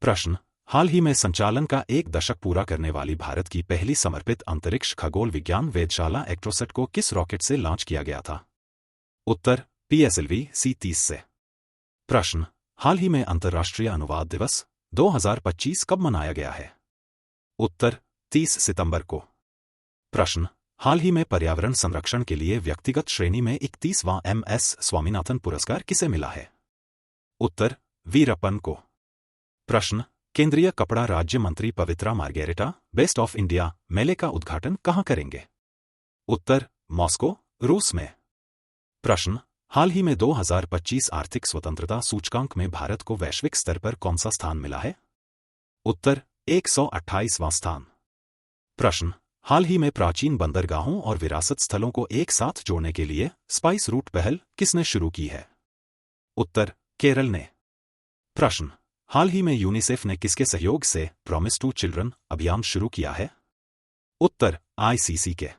प्रश्न, हाल ही में संचालन का 1 दशक पूरा करने वाली भारत की पहली समर्पित अंतरिक्ष खगोल विज्ञान वेधशाला एक्ट्रोसेट को किस रॉकेट से लॉन्च किया गया था? उत्तर, PSLV-C30 से। प्रश्न, हाल ही में अंतर्राष्ट्रीय अनुवाद दिवस 2025 कब मनाया गया है? उत्तर, 30 सितंबर को। प्रश्न, हाल ही में पर्यावरण संरक्षण के लिए व्यक्तिगत श्रेणी में 31वां MS स्वामीनाथन पुरस्कार किसे मिला है? उत्तर, वीरप्पन को। प्रश्न, केंद्रीय कपड़ा राज्य मंत्री पवित्रा मार्गेरिटा बेस्ट ऑफ इंडिया मेले का उद्घाटन कहां करेंगे? उत्तर, मॉस्को, रूस में। प्रश्न, हाल ही में 2025 आर्थिक स्वतंत्रता सूचकांक में भारत को वैश्विक स्तर पर कौन सा स्थान मिला है? उत्तर, 128वां स्थान। प्रश्न, हाल ही में प्राचीन बंदरगाहों और विरासत स्थलों को एक साथ जोड़ने के लिए स्पाइस रूट पहल किसने शुरू की है? उत्तर, केरल ने। प्रश्न, हाल ही में यूनिसेफ ने किसके सहयोग से प्रॉमिस टू चिल्ड्रन अभियान शुरू किया है? उत्तर, ICC के।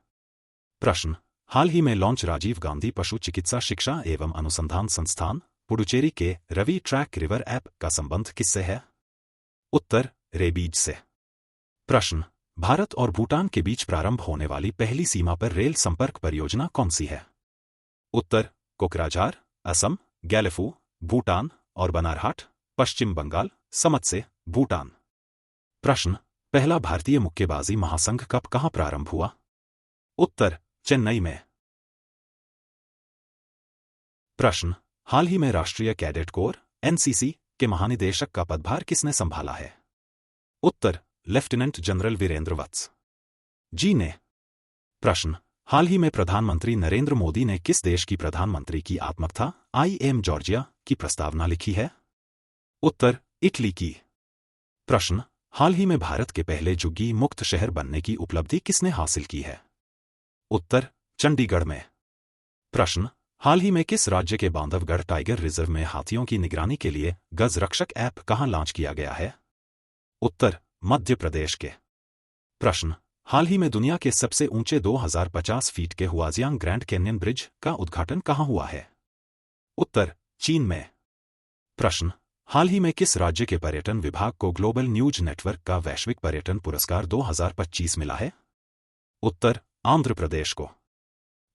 प्रश्न, हाल ही में लॉन्च राजीव गांधी पशु चिकित्सा शिक्षा एवं अनुसंधान संस्थान पुडुचेरी के रवि ट्रैक रिवर ऐप का संबंध किससे है? उत्तर, रेबीज से। प्रश्न, भारत और भूटान के बीच प्रारंभ होने वाली पहली सीमा पर रेल संपर्क परियोजना कौन सी है? उत्तर, कोकराझार, असम, गैलेफू, भूटान और बनारहाट, पश्चिम बंगाल, समत से, भूटान। प्रश्न, पहला भारतीय मुक्केबाजी महासंघ कब कहां प्रारंभ हुआ? उत्तर, चेन्नई में। प्रश्न, हाल ही में राष्ट्रीय कैडेट कोर NCC के महानिदेशक का पदभार किसने संभाला है? उत्तर, लेफ्टिनेंट जनरल वीरेंद्र वत्स जी ने। प्रश्न, हाल ही में प्रधानमंत्री नरेंद्र मोदी ने किस देश की प्रधानमंत्री की आत्मकथा आई एम जॉर्जिया की प्रस्तावना लिखी है? उत्तर, इटली की। प्रश्न, हाल ही में भारत के पहले झुग्गी मुक्त शहर बनने की उपलब्धि किसने हासिल की है? उत्तर, चंडीगढ़ में। प्रश्न, हाल ही में किस राज्य के बांधवगढ़ टाइगर रिजर्व में हाथियों की निगरानी के लिए गज रक्षक ऐप कहां लॉन्च किया गया है? उत्तर, मध्य प्रदेश के। प्रश्न, हाल ही में दुनिया के सबसे ऊंचे 2050 फीट के हुआजियांग ग्रैंड कैन्यन ब्रिज का उद्घाटन कहां हुआ है? उत्तर, चीन में। प्रश्न, हाल ही में किस राज्य के पर्यटन विभाग को ग्लोबल न्यूज नेटवर्क का वैश्विक पर्यटन पुरस्कार 2025 मिला है? उत्तर, आंध्र प्रदेश को।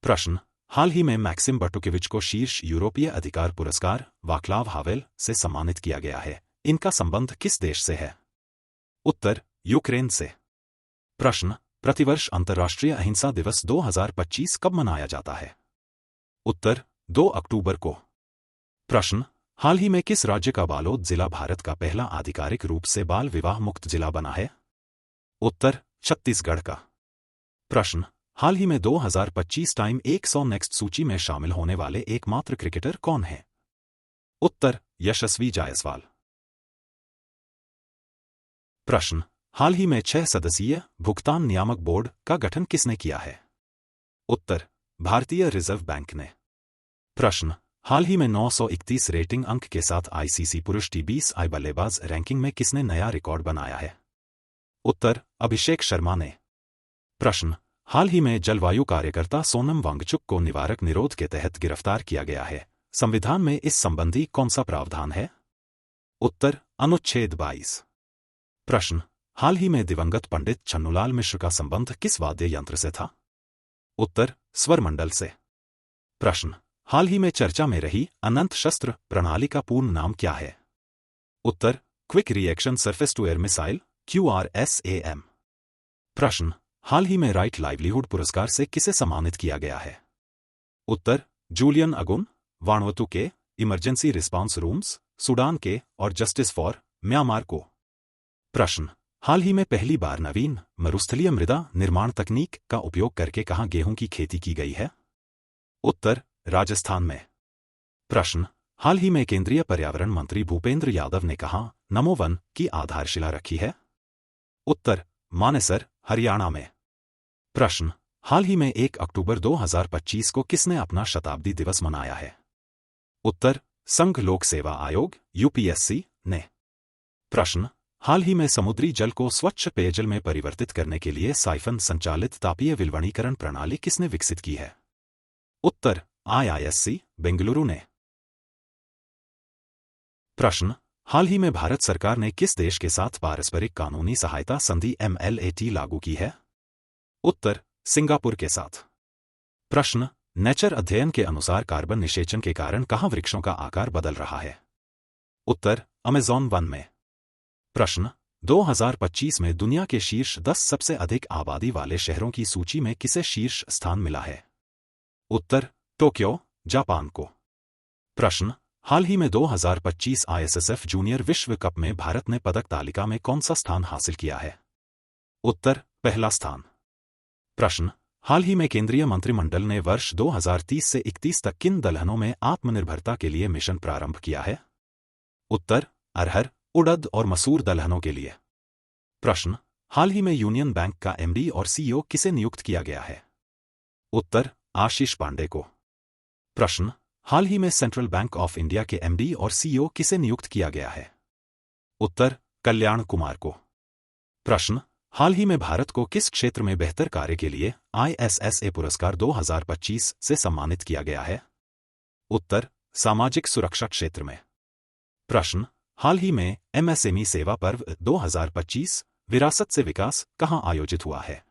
प्रश्न, हाल ही में मैक्सिम बटुकेविच को शीर्ष यूरोपीय अधिकार पुरस्कार वाक्लाव हावेल से सम्मानित किया गया है। इनका संबंध किस देश से है? उत्तर, यूक्रेन से। प्रश्न, प्रतिवर्ष अंतर्राष्ट्रीय अहिंसा दिवस 2025 कब मनाया जाता है? उत्तर, 2 अक्टूबर को। प्रश्न, हाल ही में किस राज्य का बालोद जिला भारत का पहला आधिकारिक रूप से बाल विवाह मुक्त जिला बना है? उत्तर, छत्तीसगढ़ का। प्रश्न, हाल ही में 2025 टाइम 100 नेक्स्ट सूची में शामिल होने वाले एकमात्र क्रिकेटर कौन है? उत्तर, यशस्वी जायसवाल। प्रश्न, हाल ही में 6 सदस्यीय भुगतान नियामक बोर्ड का गठन किसने किया है? उत्तर, भारतीय रिजर्व बैंक ने। प्रश्न, हाल ही में 931 रेटिंग अंक के साथ ICC पुरुष T20 बल्लेबाज रैंकिंग में किसने नया रिकॉर्ड बनाया है? उत्तर, अभिषेक शर्मा ने। प्रश्न, हाल ही में जलवायु कार्यकर्ता सोनम वांगचुक को निवारक निरोध के तहत गिरफ्तार किया गया है। संविधान में इस संबंधी कौन सा प्रावधान है? उत्तर, अनुच्छेद 22। प्रश्न, हाल ही में दिवंगत पंडित छन्नूलाल मिश्र का संबंध किस वाद्य यंत्र से था? उत्तर, स्वरमंडल से। प्रश्न, हाल ही में चर्चा में रही अनंत शस्त्र प्रणाली का पूर्ण नाम क्या है? उत्तर, quick reaction surface to air missile QRSAM। प्रश्न, हाल ही में राइट लाइवलीहुड पुरस्कार से किसे सम्मानित किया गया है? उत्तर, जूलियन अगुन, वाणुवतु के, इमरजेंसी रिस्पांस रूम्स, सूडान के और जस्टिस फॉर म्यांमार को। प्रश्न, हाल ही में पहली बार नवीन मरुस्थलीय मृदा निर्माण तकनीक का उपयोग करके कहां गेहूं की खेती की गई है? उत्तर, राजस्थान में। प्रश्न, हाल ही में केंद्रीय पर्यावरण मंत्री भूपेंद्र यादव ने कहां नमो वन की आधारशिला रखी है? उत्तर, मानेसर, हरियाणा में। प्रश्न, हाल ही में 1 अक्टूबर 2025 को किसने अपना शताब्दी दिवस मनाया है? उत्तर, संघ लोक सेवा आयोग UPSC ने। प्रश्न, हाल ही में समुद्री जल को स्वच्छ पेयजल में परिवर्तित करने के लिए साइफन संचालित तापीय विलवणीकरण प्रणाली किसने विकसित की है? उत्तर, IISc, बेंगलुरु ने। प्रश्न, हाल ही में भारत सरकार ने किस देश के साथ पारस्परिक कानूनी सहायता संधि MLAT लागू की है? उत्तर, सिंगापुर के साथ। प्रश्न, नेचर अध्ययन के अनुसार कार्बन निषेचन के कारण कहाँ वृक्षों का आकार बदल रहा है? उत्तर, अमेज़न वन में। प्रश्न, 2025 में दुनिया के शीर्ष 10 सबसे अधिक आबादी वाले शहरों की सूची में किसे शीर्ष स्थान मिला है? उत्तर, टोक्यो, जापान को। प्रश्न, हाल ही में 2025 ISSF जूनियर विश्व कप में भारत ने पदक तालिका में कौन सा स्थान हासिल किया है? उत्तर, पहला स्थान। प्रश्न, हाल ही में केंद्रीय मंत्रिमंडल ने वर्ष 2030 से 31 तक किन दलहनों में आत्मनिर्भरता के लिए मिशन प्रारंभ किया है? उत्तर, अरहर, उड़द और मसूर दलहनों के लिए। प्रश्न, हाल ही में यूनियन बैंक का MD और CEO किसे नियुक्त किया गया है? उत्तर, आशीष पांडे को। प्रश्न, हाल ही में सेंट्रल बैंक ऑफ इंडिया के MD और CEO किसे नियुक्त किया गया है? उत्तर, कल्याण कुमार को। प्रश्न, हाल ही में भारत को किस क्षेत्र में बेहतर कार्य के लिए ISSA पुरस्कार 2025 से सम्मानित किया गया है? उत्तर, सामाजिक सुरक्षा क्षेत्र में। प्रश्न, हाल ही में MSME सेवा पर्व 2025 विरासत से विकास कहाँ आयोजित हुआ है?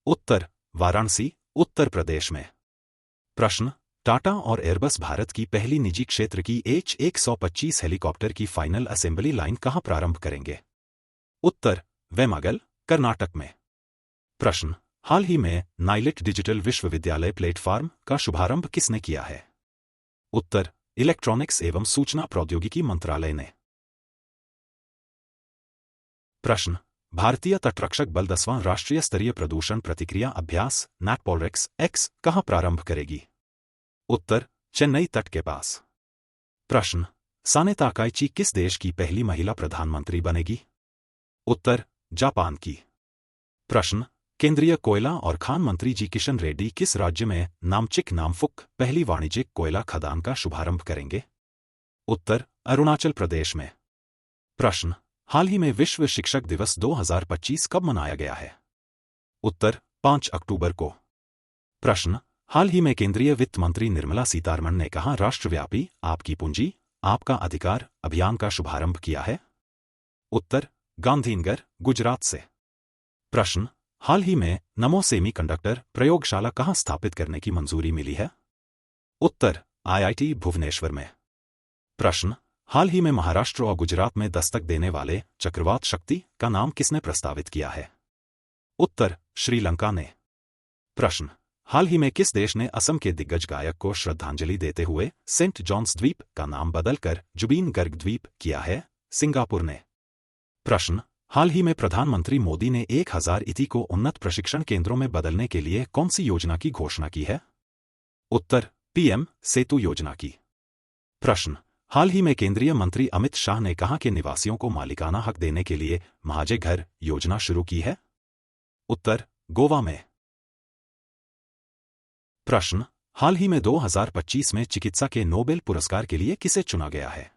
उत्तर, वाराणसी, उत्तर प्रदेश में। प्रश्न, टाटा और एयरबस भारत की पहली निजी क्षेत्र की H125 हेलीकॉप्टर की फाइनल असेंबली लाइन कहाँ प्रारंभ करेंगे? उत्तर, वेमागल, कर्नाटक में। प्रश्न, हाल ही में नाइलिट डिजिटल विश्वविद्यालय प्लेटफॉर्म का शुभारंभ किसने किया है? उत्तर, इलेक्ट्रॉनिक्स एवं सूचना प्रौद्योगिकी मंत्रालय ने। प्रश्न, भारतीय तटरक्षक बल 10वां राष्ट्रीय स्तरीय प्रदूषण प्रतिक्रिया अभ्यास NATPOLREX-X कहाँ प्रारंभ करेगी? उत्तर, चेन्नई तट के पास। प्रश्न, साने ताकाइची किस देश की पहली महिला प्रधानमंत्री बनेगी? उत्तर, जापान की। प्रश्न, केंद्रीय कोयला और खान मंत्री जी किशन रेड्डी किस राज्य में नामचिक नामफुक पहली वाणिज्यिक कोयला खदान का शुभारंभ करेंगे? उत्तर, अरुणाचल प्रदेश में। प्रश्न, हाल ही में विश्व शिक्षक दिवस 2025 कब मनाया गया है? उत्तर, 5 अक्टूबर को। प्रश्न, हाल ही में केंद्रीय वित्त मंत्री निर्मला सीतारमण ने कहाँ राष्ट्रव्यापी आपकी पूंजी आपका अधिकार अभियान का शुभारंभ किया है? उत्तर, गांधीनगर, गुजरात से। प्रश्न, हाल ही में नमो सेमीकंडक्टर प्रयोगशाला कहाँ स्थापित करने की मंजूरी मिली है? उत्तर, IIT भुवनेश्वर में। प्रश्न, हाल ही में महाराष्ट्र और गुजरात में दस्तक देने वाले चक्रवात शक्ति का नाम किसने प्रस्तावित किया है? उत्तर, श्रीलंका ने। प्रश्न, हाल ही में किस देश ने असम के दिग्गज गायक को श्रद्धांजलि देते हुए सेंट जॉन्स द्वीप का नाम बदलकर जुबीन गर्ग द्वीप किया है? सिंगापुर ने। प्रश्न, हाल ही में प्रधानमंत्री मोदी ने 1000 IIT को उन्नत प्रशिक्षण केंद्रों में बदलने के लिए कौन सी योजना की घोषणा की है? उत्तर, PM सेतु योजना की। प्रश्न, हाल ही में केंद्रीय मंत्री अमित शाह ने कहाँ के निवासियों को मालिकाना हक देने के लिए महाजय घर योजना शुरू की है? उत्तर, गोवा में। प्रश्न, हाल ही में 2025 में चिकित्सा के नोबेल पुरस्कार के लिए किसे चुना गया है?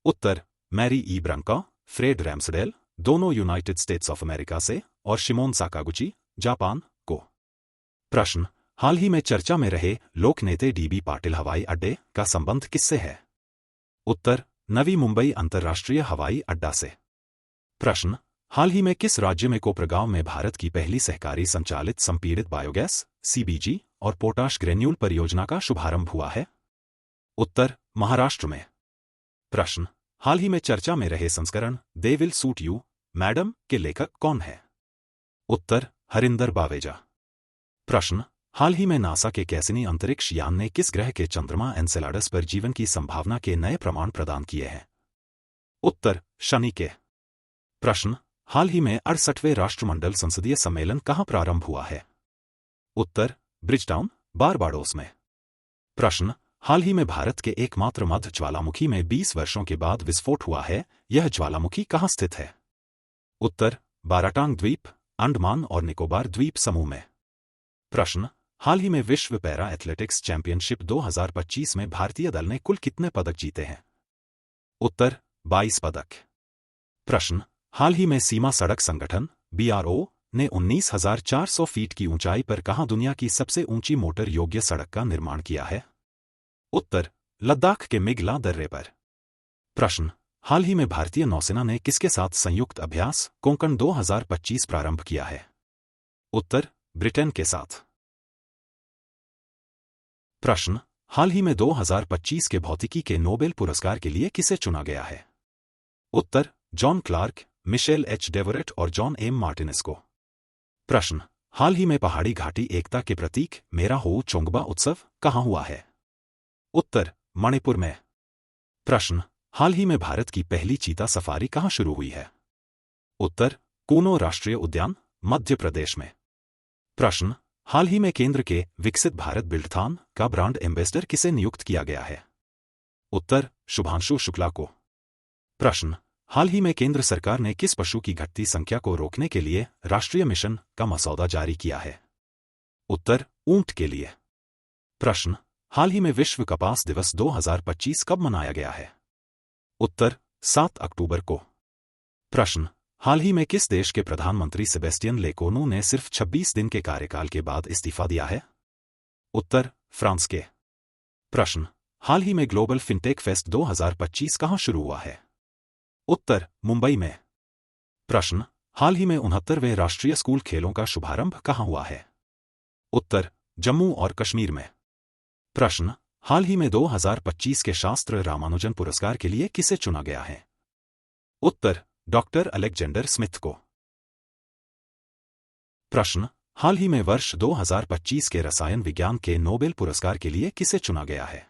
उत्तर, मैरी E ब्रंका, फ्रेड रैम्सडेल, दोनों यूनाइटेड स्टेट्स ऑफ अमेरिका से, और शिमोन साकागुची, जापान को। प्रश्न, हाल ही में चर्चा में रहे लोक नेते DB पाटिल हवाई अड्डे का संबंध किससे है? उत्तर, नवी मुंबई अंतर्राष्ट्रीय हवाई अड्डा से। प्रश्न, हाल ही में किस राज्य में कोपरगांव में भारत की पहली सहकारी संचालित संपीड़ित बायोगैस CBG और पोटाश ग्रेन्यूल परियोजना का शुभारंभ हुआ है? उत्तर, महाराष्ट्र में। प्रश्न, हाल ही में चर्चा में रहे संस्करण they will suit you madam के लेखक कौन है? उत्तर, हरिंदर बावेजा। प्रश्न, हाल ही में नासा के कैसिनी अंतरिक्ष यान ने किस ग्रह के चंद्रमा एनसेलाडस पर जीवन की संभावना के नए प्रमाण प्रदान किए हैं? उत्तर, शनि के। प्रश्न, हाल ही में 68वें राष्ट्रमंडल संसदीय सम्मेलन कहाँ प्रारंभ हुआ है? उत्तर, ब्रिजटाउन, बारबाडोस में। प्रश्न, हाल ही में भारत के एकमात्र मध्य ज्वालामुखी में 20 वर्षों के बाद विस्फोट हुआ है, यह ज्वालामुखी कहाँ स्थित है? उत्तर, बाराटांग द्वीप, अंडमान और निकोबार द्वीप समूह में। प्रश्न, हाल ही में विश्व पैरा एथलेटिक्स चैंपियनशिप 2025 में भारतीय दल ने कुल कितने पदक जीते हैं? उत्तर, 22 पदक। प्रश्न, हाल ही में सीमा सड़क संगठन BRO ने 19,400 फीट की ऊंचाई पर कहाँ दुनिया की सबसे ऊंची मोटर योग्य सड़क का निर्माण किया है? उत्तर, लद्दाख के मिगला दर्रे पर। प्रश्न, हाल ही में भारतीय नौसेना ने किसके साथ संयुक्त अभ्यास कोंकण 2025 प्रारंभ किया है? उत्तर, ब्रिटेन के साथ। प्रश्न, हाल ही में 2025 के भौतिकी के नोबेल पुरस्कार के लिए किसे चुना गया है? उत्तर, जॉन क्लार्क, मिशेल एच डेवरेट और जॉन एम मार्टिनेस को। प्रश्न, हाल ही में पहाड़ी घाटी एकता के प्रतीक मेरा हो चोंगबा उत्सव कहाँ हुआ है? उत्तर, मणिपुर में। प्रश्न, हाल ही में भारत की पहली चीता सफारी कहाँ शुरू हुई है? उत्तर, कूनो राष्ट्रीय उद्यान, मध्य प्रदेश में। प्रश्न, हाल ही में केंद्र के विकसित भारत बिल्डथॉन का ब्रांड एम्बेसडर किसे नियुक्त किया गया है? उत्तर, शुभांशु शुक्ला को। प्रश्न, हाल ही में केंद्र सरकार ने किस पशु की घटती संख्या को रोकने के लिए राष्ट्रीय मिशन का मसौदा जारी किया है? उत्तर, ऊंट के लिए। प्रश्न, हाल ही में विश्व कपास दिवस 2025 कब मनाया गया है? उत्तर, 7 अक्टूबर को। प्रश्न, हाल ही में किस देश के प्रधानमंत्री सेबेस्टियन लेकोर्नू ने सिर्फ 26 दिन के कार्यकाल के बाद इस्तीफा दिया है? उत्तर, फ्रांस के। प्रश्न, हाल ही में ग्लोबल फिनटेक फेस्ट 2025 कहाँ शुरू हुआ है? उत्तर, मुंबई में। प्रश्न, हाल ही में 69वें राष्ट्रीय स्कूल खेलों का शुभारंभ कहाँ हुआ है? उत्तर, जम्मू और कश्मीर में। प्रश्न, हाल ही में 2025 के शास्त्र रामानुजन पुरस्कार के लिए किसे चुना गया है? उत्तर, डॉक्टर अलेक्जेंडर स्मिथ को। प्रश्न, हाल ही में वर्ष 2025 के रसायन विज्ञान के नोबेल पुरस्कार के लिए किसे चुना गया है?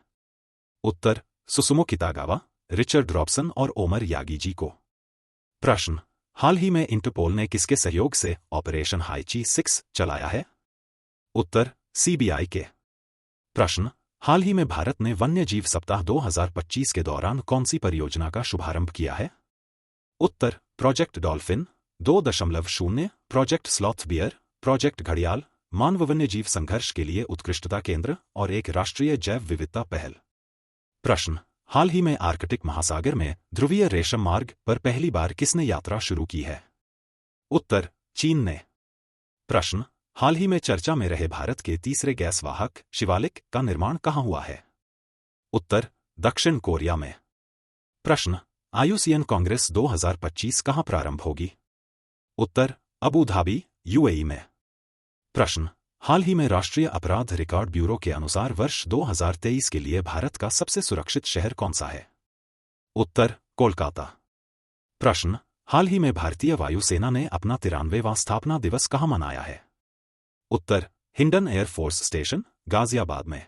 उत्तर, सुसुमो कितागावा, रिचर्ड रॉबसन और ओमर यागीजी को। प्रश्न, हाल ही में इंटरपोल ने किसके सहयोग से ऑपरेशन हाईची 6 चलाया है? उत्तर, सीबीआई के। प्रश्न, हाल ही में भारत ने वन्य जीव सप्ताह 2025 के दौरान कौन सी परियोजना का शुभारंभ किया है? उत्तर, project dolphin, 2.0, project sloth bear, project घड़ियाल, मानव वन्यजीव संघर्ष के लिए उत्कृष्टता केंद्र और एक राष्ट्रीय जैव विविधता पहल। प्रश्न, हाल ही में आर्कटिक महासागर में ध्रुवीय रेशम मार्ग पर पहली बार किसने यात्रा शुरू की है? उत्तर, चीन ने। प्रश्न, हाल ही में चर्चा में रहे भारत के तीसरे गैस वाहक शिवालिक का निर्माण कहाँ हुआ है? उत्तर, दक्षिण कोरिया में। प्रश्न, आईयूसीएन कांग्रेस 2025 कहाँ प्रारंभ होगी? उत्तर, अबू धाबी, यूएई में। प्रश्न, हाल ही में राष्ट्रीय अपराध रिकॉर्ड ब्यूरो के अनुसार वर्ष 2023 के लिए भारत का सबसे सुरक्षित शहर कौन सा है? उत्तर, कोलकाता। प्रश्न, हाल ही में भारतीय वायुसेना ने अपना 93वां स्थापना दिवस कहाँ मनाया है? उत्तर, हिंडन एयरफोर्स स्टेशन, गाजियाबाद में।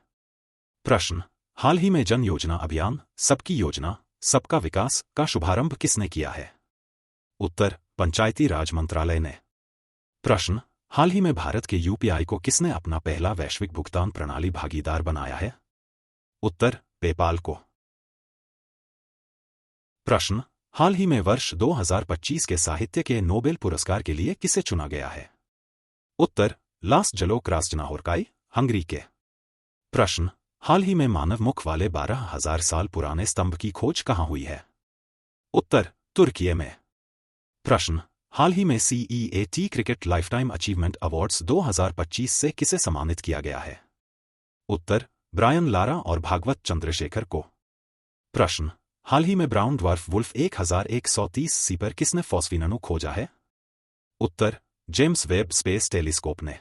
प्रश्न, हाल ही में जन योजना अभियान सबकी योजना सबका विकास का शुभारंभ किसने किया है? उत्तर, पंचायती राज मंत्रालय ने। प्रश्न, हाल ही में भारत के यूपीआई को किसने अपना पहला वैश्विक भुगतान प्रणाली भागीदार बनाया है? उत्तर, पेपाल को। प्रश्न, हाल ही में वर्ष 2025 के साहित्य के नोबेल पुरस्कार के लिए किसे चुना गया है? उत्तर, लास जलो क्रास्टनाहोरकाई, हंगरी के। प्रश्न, हाल ही में मानव मुख वाले 12,000 साल पुराने स्तंभ की खोज कहाँ हुई है? उत्तर, तुर्की में। प्रश्न, हाल ही में CEAT cricket lifetime achievement awards 2025 से किसे सम्मानित किया गया है? उत्तर, ब्रायन लारा और भागवत चंद्रशेखर को। प्रश्न, हाल ही में ब्राउन ड्वार्फ वुल्फ 1130 पर किसने फॉस्फिननु खोजा है? उत्तर, जेम्स वेब स्पेस टेलीस्कोप ने।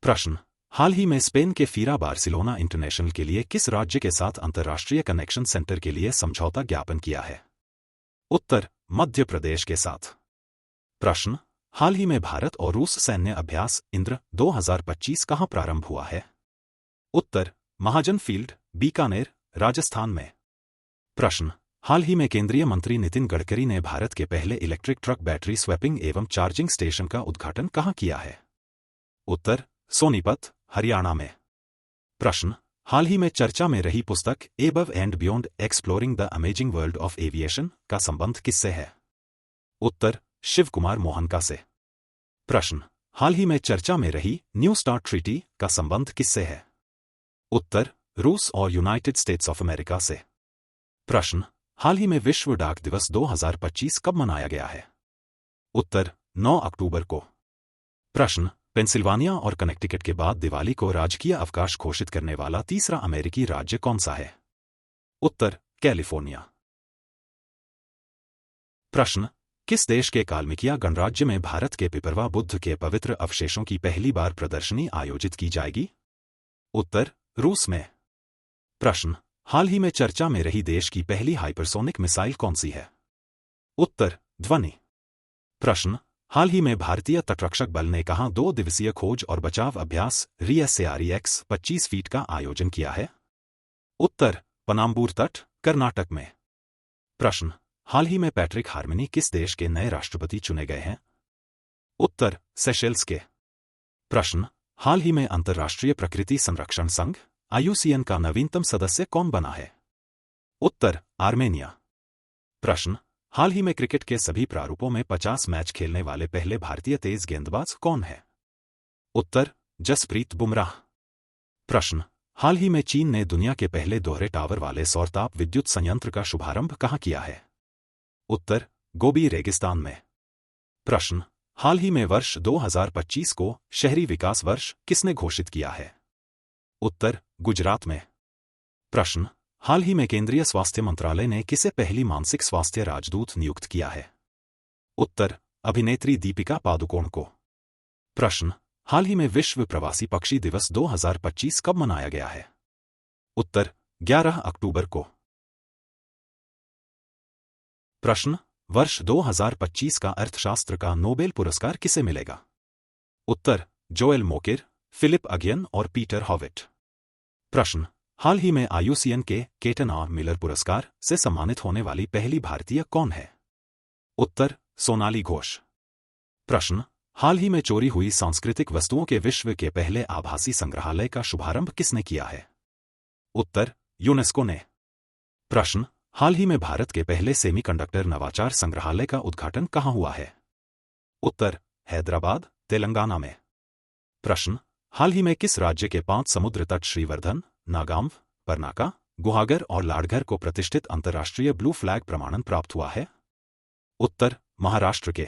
प्रश्न, हाल ही में स्पेन के फीरा बार्सिलोना इंटरनेशनल के लिए किस राज्य के साथ अंतर्राष्ट्रीय कनेक्शन सेंटर के लिए समझौता ज्ञापन किया है? उत्तर, मध्य प्रदेश के साथ। प्रश्न, हाल ही में भारत और रूस सैन्य अभ्यास इंद्र 2025 कहाँ प्रारंभ हुआ है? उत्तर, महाजन फील्ड, बीकानेर, राजस्थान में। प्रश्न, हाल ही में केंद्रीय मंत्री नितिन गडकरी ने भारत के पहले इलेक्ट्रिक ट्रक बैटरी स्वैपिंग एवं चार्जिंग स्टेशन का उद्घाटन कहाँ किया है? उत्तर, सोनीपत, हरियाणा में। प्रश्न, हाल ही में चर्चा में रही पुस्तक above and beyond exploring the amazing world of aviation का संबंध किससे है? उत्तर, शिव कुमार मोहनका से। प्रश्न, हाल ही में चर्चा में रही न्यू स्टार्ट ट्रीटी का संबंध किससे है? उत्तर, रूस और यूनाइटेड स्टेट्स ऑफ अमेरिका से। प्रश्न, हाल ही में विश्व डाक दिवस 2025 कब मनाया गया है? उत्तर, 9 अक्टूबर को। प्रश्न, पेंसिल्वानिया और कनेक्टिकट के बाद दिवाली को राजकीय अवकाश घोषित करने वाला तीसरा अमेरिकी राज्य कौन सा है? उत्तर, कैलिफोर्निया। प्रश्न, किस देश के काल्मिकिया गणराज्य में भारत के पिपरवा बुद्ध के पवित्र अवशेषों की पहली बार प्रदर्शनी आयोजित की जाएगी? उत्तर, रूस में। प्रश्न, हाल ही में चर्चा में रही देश की पहली हाइपरसोनिक मिसाइल कौन सी है? उत्तर, ध्वनि। प्रश्न, हाल ही में भारतीय तटरक्षक बल ने कहां 2 दिवसीय खोज और बचाव अभ्यास REX 25 फीट का आयोजन किया है? उत्तर, पनाम्बूर तट, कर्नाटक में। प्रश्न, हाल ही में पैट्रिक हार्मनी किस देश के नए राष्ट्रपति चुने गए हैं? उत्तर, सेशेल्स के। प्रश्न, हाल ही में अंतर्राष्ट्रीय प्रकृति संरक्षण संघ IUCN का नवीनतम सदस्य कौन बना है? उत्तर, आर्मेनिया। प्रश्न, हाल ही में क्रिकेट के सभी प्रारूपों में 50 मैच खेलने वाले पहले भारतीय तेज गेंदबाज कौन है? उत्तर, जसप्रीत बुमराह। प्रश्न, हाल ही में चीन ने दुनिया के पहले दोहरे टावर वाले सौरताप विद्युत संयंत्र का शुभारंभ कहां किया है? उत्तर, गोबी रेगिस्तान में। प्रश्न, हाल ही में वर्ष 2025 को शहरी विकास वर्ष किसने घोषित किया है? उत्तर, गुजरात में। प्रश्न, हाल ही में केंद्रीय स्वास्थ्य मंत्रालय ने किसे पहली मानसिक स्वास्थ्य राजदूत नियुक्त किया है? उत्तर, अभिनेत्री दीपिका पादुकोण को। प्रश्न, हाल ही में विश्व प्रवासी पक्षी दिवस 2025 कब मनाया गया है? उत्तर, 11 अक्टूबर को। प्रश्न, वर्ष 2025 का अर्थशास्त्र का नोबेल पुरस्कार किसे मिलेगा? उत्तर, जोएल मोकिर, फिलिप अगियन और पीटर हॉविट। प्रश्न, हाल ही में IUCN के केटन आर मिलर पुरस्कार से सम्मानित होने वाली पहली भारतीय कौन है? उत्तर, सोनाली घोष। प्रश्न, हाल ही में चोरी हुई सांस्कृतिक वस्तुओं के विश्व के पहले आभासी संग्रहालय का शुभारंभ किसने किया है? उत्तर, यूनेस्को ने। प्रश्न, हाल ही में भारत के पहले सेमीकंडक्टर नवाचार संग्रहालय का उद्घाटन कहां हुआ है? उत्तर, हैदराबाद, तेलंगाना में। प्रश्न, हाल ही में किस राज्य के 5 समुद्र तट श्रीवर्धन, नागाम, परनाका, गुहागर और लाड़घर को प्रतिष्ठित अंतर्राष्ट्रीय ब्लू फ्लैग प्रमाणन प्राप्त हुआ है? उत्तर, महाराष्ट्र के।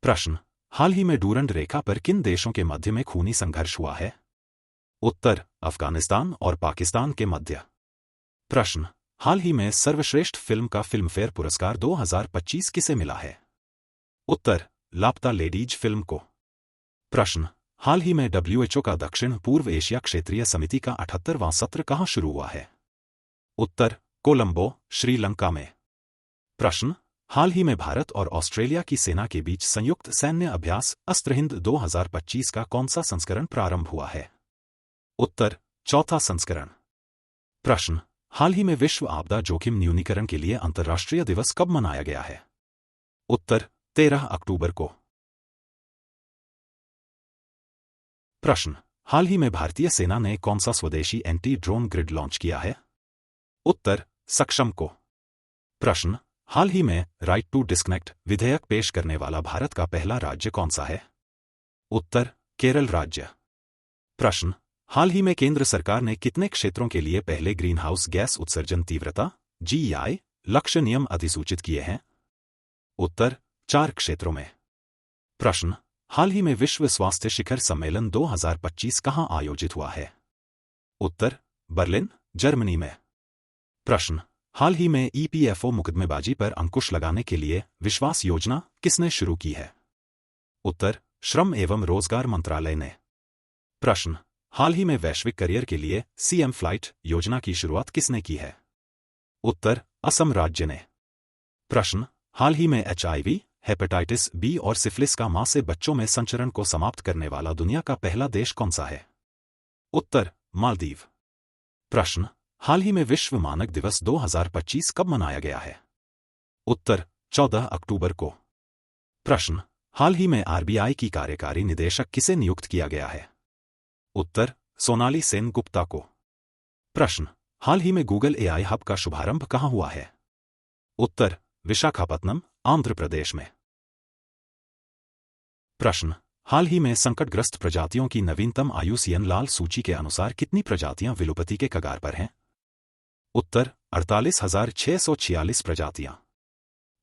प्रश्न, हाल ही में डूरंड रेखा पर किन देशों के मध्य में खूनी संघर्ष हुआ है? उत्तर, अफगानिस्तान और पाकिस्तान के मध्य। प्रश्न, हाल ही में सर्वश्रेष्ठ फिल्म का फिल्मफेयर पुरस्कार 2025 किसे मिला है? उत्तर, लापता लेडीज फिल्म को। प्रश्न, हाल ही में WHO का दक्षिण पूर्व एशिया क्षेत्रीय समिति का 78वां सत्र कहां शुरू हुआ है? उत्तर, कोलंबो, श्रीलंका में। प्रश्न, हाल ही में भारत और ऑस्ट्रेलिया की सेना के बीच संयुक्त सैन्य अभ्यास अस्त्र हिंद 2025 का कौन सा संस्करण प्रारंभ हुआ है? उत्तर, चौथा संस्करण। प्रश्न, हाल ही में विश्व आपदा जोखिम न्यूनीकरण के लिए अंतर्राष्ट्रीय दिवस कब मनाया गया है? उत्तर, 13 अक्टूबर को। प्रश्न, हाल ही में भारतीय सेना ने कौन सा स्वदेशी एंटी ड्रोन ग्रिड लॉन्च किया है? उत्तर, सक्षम को। प्रश्न, हाल ही में राइट टू डिस्कनेक्ट विधेयक पेश करने वाला भारत का पहला राज्य कौन सा है? उत्तर, केरल राज्य। प्रश्न, हाल ही में केंद्र सरकार ने कितने क्षेत्रों के लिए पहले ग्रीन हाउस गैस उत्सर्जन तीव्रता GEI लक्ष्य नियम अधिसूचित किए हैं? उत्तर, 4 क्षेत्रों में। प्रश्न, हाल ही में विश्व स्वास्थ्य शिखर सम्मेलन 2025 कहां आयोजित हुआ है? उत्तर, बर्लिन, जर्मनी में। प्रश्न, हाल ही में EPFO मुकदमेबाजी पर अंकुश लगाने के लिए विश्वास योजना किसने शुरू की है? उत्तर, श्रम एवं रोजगार मंत्रालय ने। प्रश्न, हाल ही में वैश्विक करियर के लिए CM फ्लाइट योजना की शुरुआत किसने की है? उत्तर, असम राज्य ने। प्रश्न, हाल ही में HIV, हेपेटाइटिस B और सिफिलिस का मां से बच्चों में संचरण को समाप्त करने वाला दुनिया का पहला देश कौन सा है? उत्तर, मालदीव। प्रश्न, हाल ही में विश्व मानक दिवस 2025 कब मनाया गया है? उत्तर, 14 अक्टूबर को। प्रश्न, हाल ही में RBI की कार्यकारी निदेशक किसे नियुक्त किया गया है? उत्तर, सोनाली सेन गुप्ता को। प्रश्न, हाल ही में गूगल AI हब का शुभारंभ कहां हुआ है? उत्तर, विशाखापत्तनम, आंध्र प्रदेश में। प्रश्न, हाल ही में संकटग्रस्त प्रजातियों की नवीनतम IUCN लाल सूची के अनुसार कितनी प्रजातियां विलुप्ति के कगार पर हैं? उत्तर, 48,646 प्रजातियां।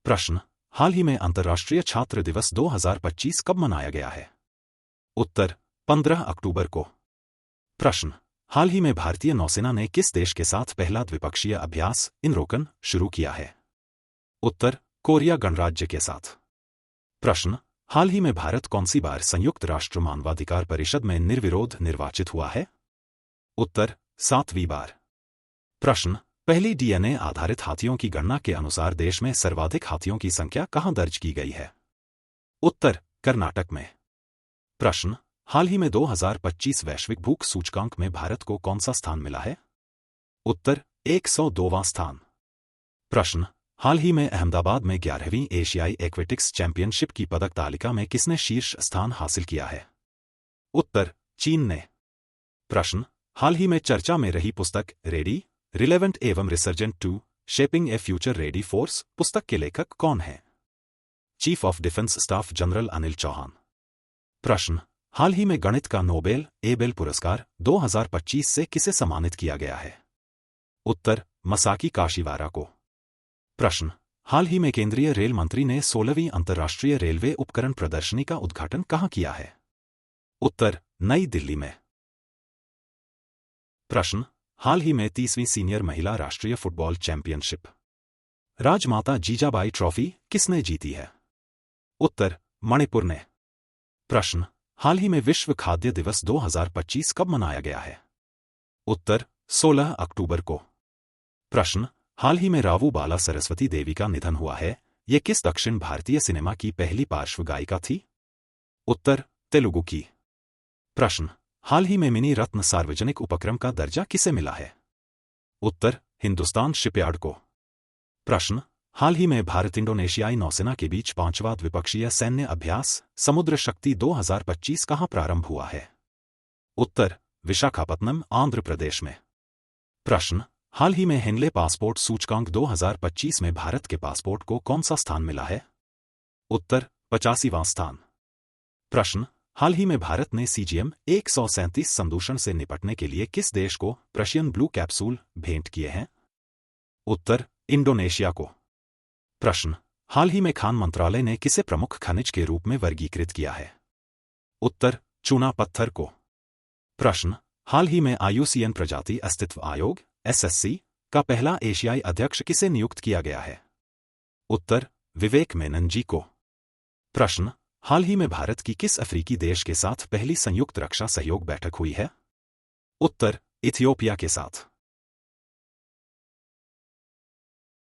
प्रश्न, हाल ही में अंतर्राष्ट्रीय छात्र दिवस 2025 कब मनाया गया है? उत्तर, 15 अक्टूबर को। प्रश्न, हाल ही में भारतीय नौसेना ने किस देश के साथ पहला द्विपक्षीय अभ्यास इनरोकन शुरू किया है? उत्तर, कोरिया गणराज्य के साथ। प्रश्न, हाल ही में भारत कौन सी बार संयुक्त राष्ट्र मानवाधिकार परिषद में निर्विरोध निर्वाचित हुआ है? उत्तर, 7वीं बार। प्रश्न, पहली डीएनए आधारित हाथियों की गणना के अनुसार देश में सर्वाधिक हाथियों की संख्या कहां दर्ज की गई है? उत्तर, कर्नाटक में। प्रश्न, हाल ही में 2025 वैश्विक भूख सूचकांक में भारत को कौन सा स्थान मिला है? उत्तर, 102वां स्थान। प्रश्न, हाल ही में अहमदाबाद में 11वीं एशियाई एक्वेटिक्स चैंपियनशिप की पदक तालिका में किसने शीर्ष स्थान हासिल किया है? उत्तर, चीन ने। प्रश्न, हाल ही में चर्चा में रही पुस्तक रेडी, रिलेवेंट एवं resurgent to shaping a future ready force पुस्तक के लेखक कौन हैं? Chief of defence staff general Anil Chauhan. प्रश्न, हाल ही में गणित का नोबेल एबेल पुरस्कार 2025 से किसे सम्मानित किया गया है? उत्तर, मसाकी काशिवारा को। प्रश्न, हाल ही में केंद्रीय रेल मंत्री ने 16वीं अंतर्राष्ट्रीय रेलवे उपकरण प्रदर्शनी का उद्घाटन कहां किया है? उत्तर, नई दिल्ली में। प्रश्न, हाल ही में 30वीं सीनियर महिला राष्ट्रीय फुटबॉल चैंपियनशिप राजमाता जीजाबाई ट्रॉफी किसने जीती है? उत्तर, मणिपुर ने। प्रश्न, हाल ही में विश्व खाद्य दिवस 2025 कब मनाया गया है? उत्तर, 16 अक्टूबर को। प्रश्न, हाल ही में रावू बाला सरस्वती देवी का निधन हुआ है, ये किस दक्षिण भारतीय सिनेमा की पहली पार्श्व गायिका थी? उत्तर, तेलुगु की। प्रश्न, हाल ही में मिनी रत्न सार्वजनिक उपक्रम का दर्जा किसे मिला है? उत्तर, हिंदुस्तान शिपयार्ड को। प्रश्न, हाल ही में भारत इंडोनेशियाई नौसेना के बीच 5वां द्विपक्षीय सैन्य अभ्यास समुद्र शक्ति 2025 कहां प्रारंभ हुआ है? उत्तर, विशाखापत्तनम, आंध्र प्रदेश में। प्रश्न, हाल ही में हेनले पासपोर्ट सूचकांक 2025 में भारत के पासपोर्ट को कौन सा स्थान मिला है? उत्तर, 85वां स्थान। प्रश्न, हाल ही में भारत ने CGM 137 संदूषण से निपटने के लिए किस देश को प्रशियन ब्लू कैप्सूल भेंट किए हैं? उत्तर, इंडोनेशिया को। प्रश्न, हाल ही में खान मंत्रालय ने किसे प्रमुख खनिज के रूप में वर्गीकृत किया है? उत्तर, चूना पत्थर को। प्रश्न, हाल ही में IUCN प्रजाति अस्तित्व आयोग SSC का पहला एशियाई अध्यक्ष किसे नियुक्त किया गया है? उत्तर, विवेक मेनन जी को। प्रश्न, हाल ही में भारत की किस अफ्रीकी देश के साथ पहली संयुक्त रक्षा सहयोग बैठक हुई है? उत्तर, इथियोपिया के साथ।